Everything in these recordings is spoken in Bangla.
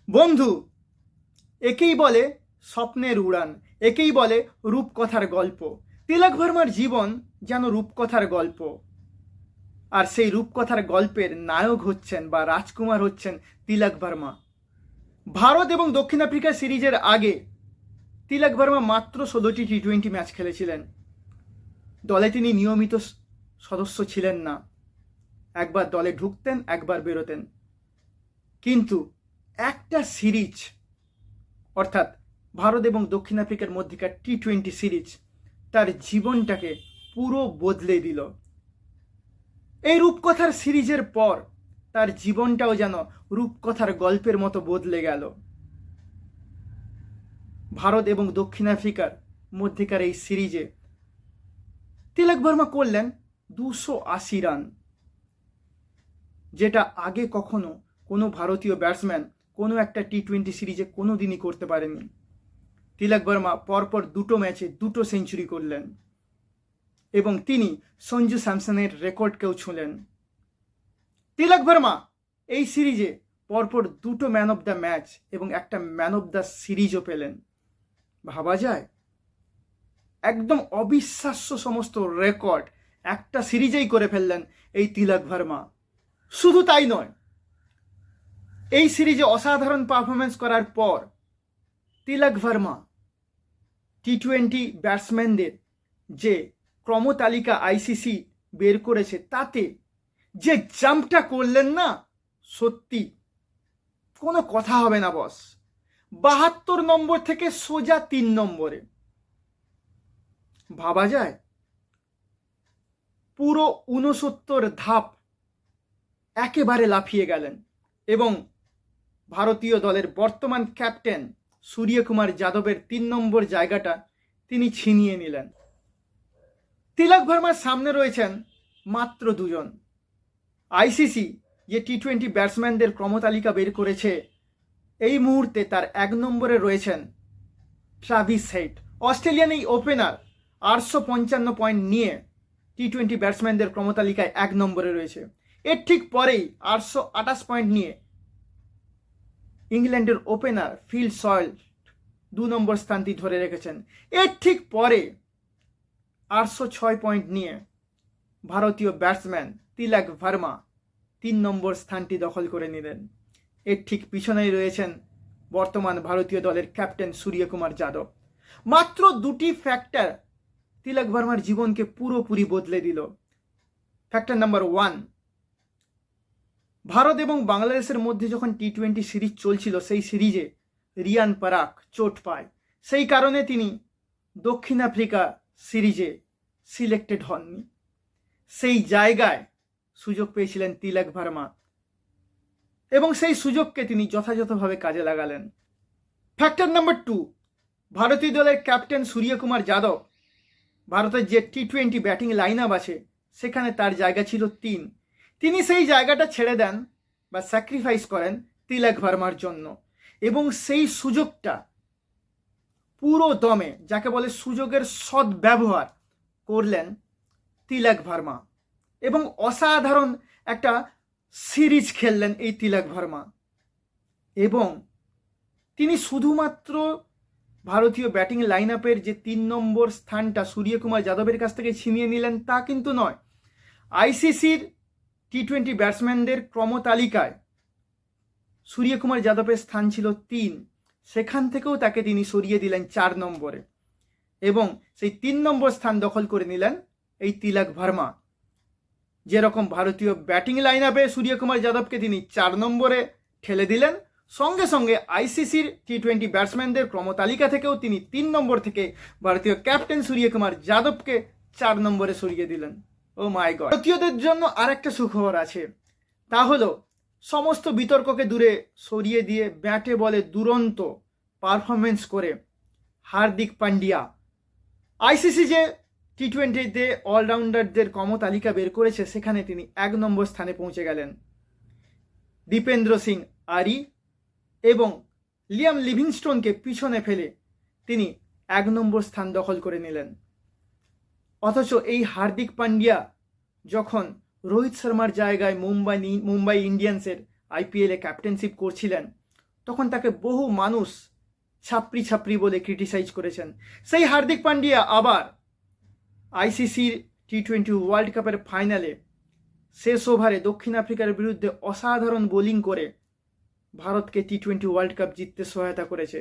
বন্ধু, একেই বলে স্বপ্নের উড়ান, একেই বলে রূপকথার গল্প। তিলক ভার্মার জীবন যেন রূপকথার গল্প। আর সেই রূপকথার গল্পের নায়ক হচ্ছেন বা রাজকুমার হচ্ছেন তিলক ভার্মা। ভারত এবং দক্ষিণ আফ্রিকা সিরিজের আগে তিলক ভার্মা মাত্র 16টি টি-20 ম্যাচ খেলেছিলেন। দলে তিনি নিয়মিত সদস্য ছিলেন না, একবার দলে ঢুকতেন, একবার বেরোতেন। কিন্তু একটা সিরিজ, অর্থাৎ ভারত এবং দক্ষিণ আফ্রিকার মধ্যেকার টি-20 সিরিজ তার জীবনটাকে পুরো বদলে দিল। এই রূপকথার সিরিজের পর তার জীবনটাও যেন রূপকথার গল্পের মতো বদলে গেল। ভারত এবং দক্ষিণ আফ্রিকার মধ্যেকার এই সিরিজে তিলক ভার্মা করলেন 280 রান, যেটা আগে কখনো কোনো ভারতীয় ব্যাটসম্যান কোনো একটা টি-20 সিরিজে কোনো দিনই করতে পারেনি। তিলক ভার্মা পরপর দুটো ম্যাচে দুটো সেঞ্চুরি করলেন এবং তিনি সঞ্জু স্যামসনের রেকর্ডকেও ছুঁলেন। তিলক ভার্মা এই সিরিজে পরপর দুটো ম্যান অফ দ্য ম্যাচ এবং একটা ম্যান অফ দ্য সিরিজও পেলেন। ভাবা যায়, একদম অবিশ্বাস্য সমস্ত রেকর্ড একটা সিরিজেই করে ফেললেন এই তিলক ভার্মা। শুধু তাই নয়, এই সিরিজে অসাধারণ পারফরমেন্স করার পর তিলক ভার্মা টি-20 ব্যাটসম্যানদের যে ক্রমতালিকা আইসিসি বের করেছে তাতে যে জাম্পটা করলেন না, সত্যি কোনো কথা হবে না বস। 72 নম্বর থেকে সোজা 3 নম্বরে। ভাবা যায়, পুরো 69 ধাপ একেবারে লাফিয়ে গেলেন এবং ভারতীয় দলের বর্তমান ক্যাপ্টেন সূর্যকুমার যাদবের 3 নম্বর জায়গাটা তিনি ছিনিয়ে নিলেন। তিলক ভার্মার সামনে রয়েছেন মাত্র দুজন। আইসিসি যে টি-20 ব্যাটসম্যানদের ক্রমতালিকা বের করেছে, এই মুহূর্তে তার 1 নম্বরে রয়েছেন ট্রাভিস হেড। অস্ট্রেলিয়ান এই ওপেনার 855 পয়েন্ট নিয়ে টি-20 ব্যাটসম্যানদের ক্রমতালিকায় 1 নম্বরে রয়েছে। এর ঠিক পরেই 828 পয়েন্ট নিয়ে ইংল্যান্ডের ওপেনার ফিল সল্ট 2 নম্বর স্থানটি ধরে রেখেছেন। এর ঠিক পরে 806 পয়েন্ট নিয়ে ভারতীয় ব্যাটসম্যান তিলক ভার্মা 3 নম্বর স্থানটি দখল করে নিলেন। এর ঠিক পিছনেই রয়েছেন বর্তমান ভারতীয় দলের ক্যাপ্টেন সূর্যকুমার যাদব। মাত্র দুটি ফ্যাক্টর তিলক ভার্মার জীবনকে পুরোপুরি বদলে দিল। ফ্যাক্টর নাম্বার 1, ভারত এবং বাংলাদেশের মধ্যে যখন টি-20 সিরিজ চলছিল, সেই সিরিজে রিয়ান পরাগ চোট পায়। সেই কারণে তিনি দক্ষিণ আফ্রিকা সিরিজে সিলেক্টেড হননি। সেই জায়গায় সুযোগ পেয়েছিলেন তিলক ভার্মা এবং সেই সুযোগকে তিনি যথাযথভাবে কাজে লাগালেন। ফ্যাক্টর নাম্বার 2, ভারতীয় দলের ক্যাপ্টেন সূর্যকুমার যাদব, ভারতের যে টি-20 ব্যাটিং লাইন আপ আছে সেখানে তার জায়গা ছিল 3। তিনি সেই জায়গাটা ছেড়ে দেন বা স্যাক্রিফাইস করেন তিলক ভার্মার জন্য এবং সেই সুযোগটা পুরো দমে, যাকে বলে সুযোগের সদ্ব্যবহার করলেন তিলক ভার্মা এবং অসাধারণ একটা সিরিজ খেললেন এই তিলক ভার্মা। এবং তিনি শুধুমাত্র ভারতীয় ব্যাটিং লাইন আপের যে 3 নম্বর স্থানটা সূর্যকুমার যাদবের কাছ থেকে ছিনিয়ে নিলেন তা কিন্তু নয়, আইসিসির টি-20 ব্যাটসম্যানদের ক্রমতালিকায় সূর্যকুমার যাদবের স্থান ছিল 3, সেখান থেকেও তাকে তিনি সরিয়ে দিলেন 4 নম্বরে এবং সেই 3 নম্বর স্থান দখল করে নিলেন এই তিলক ভার্মা। যেরকম ভারতীয় ব্যাটিং লাইন আপে সূর্যকুমার যাদবকে তিনি 4 নম্বরে ঠেলে দিলেন, সঙ্গে সঙ্গে আইসিসির টি-20 ব্যাটসম্যানদের ক্রমতালিকা থেকেও তিনি 3 নম্বর থেকে ভারতীয় ক্যাপ্টেন সূর্যকুমার যাদবকে 4 নম্বরে সরিয়ে দিলেন। ও মাই গড! ভারতীয়দের জন্য আর একটা সুখবর আছে, তা হলো সমস্ত বিতর্ককে দূরে সরিয়ে দিয়ে ব্যাটে বলে দুরন্ত পারফরমেন্স করে হার্দিক পান্ডিয়া আইসিসি যে টি-20তে অলরাউন্ডারদের ক্রমতালিকা বের করেছে সেখানে তিনি 1 নম্বর স্থানে পৌঁছে গেলেন। দীপেন্দ্র সিং আরি এবং লিয়াম লিভিংস্টোনকে পিছনে ফেলে তিনি 1 নম্বর স্থান দখল করে নিলেন। অথচ এই হার্দিক পান্ডিয়া যখন রোহিত শর্মার জায়গায় মুম্বাই ইন্ডিয়ান্সের আইপিএলে ক্যাপ্টেনশিপ করছিলেন, তখন তাকে বহু মানুষ ছাপরি ছাপরি বলে ক্রিটিসাইজ করেছেন। সেই হার্দিক পান্ডিয়া আবার আইসিসির টি-20 ওয়ার্ল্ড কাপের ফাইনালে শেষ ওভারে দক্ষিণ আফ্রিকার বিরুদ্ধে অসাধারণ বোলিং করে ভারতকে টি-20 ওয়ার্ল্ড কাপ জিততে সহায়তা করেছে।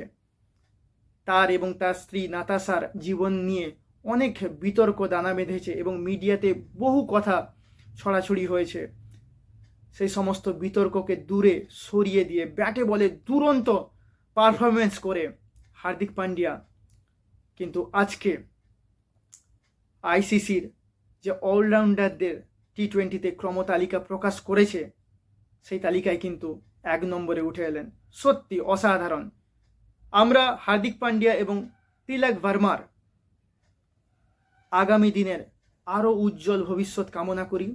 তার এবং তার স্ত্রী নাতাশার জীবন নিয়ে অনেক বিতর্ক দানা বেঁধেছে এবং মিডিয়াতে বহু কথা ছড়াছড়ি হয়েছে। সেই সমস্ত বিতর্ককে দূরে সরিয়ে দিয়ে ব্যাটে বলে দুরন্ত পারফরমেন্স করে হার্দিক পান্ডিয়া কিন্তু আজকে আইসিসির যে অলরাউন্ডারদের টি-20তে ক্রমতালিকা প্রকাশ করেছে সেই তালিকায় কিন্তু 1 নম্বরে উঠে এলেন। সত্যি অসাধারণ। আমরা হার্দিক পান্ডিয়া এবং তিলক ভার্মার আগামী দিনের আরও উজ্জ্বল ভবিষ্যৎ কামনা করি,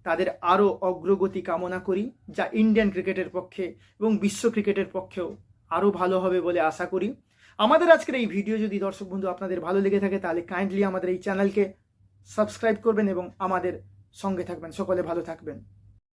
তাদের আরও অগ্রগতি কামনা করি, যা ইন্ডিয়ান ক্রিকেটের পক্ষে এবং বিশ্ব ক্রিকেটের পক্ষেও আরও ভালো হবে বলে আশা করি। আমাদের আজকের এই ভিডিও যদি দর্শক বন্ধু আপনাদের ভালো লেগে থাকে তাহলে কাইন্ডলি আমাদের এই চ্যানেলকে সাবস্ক্রাইব করবেন এবং আমাদের সঙ্গে থাকবেন। সকলে ভালো থাকবেন।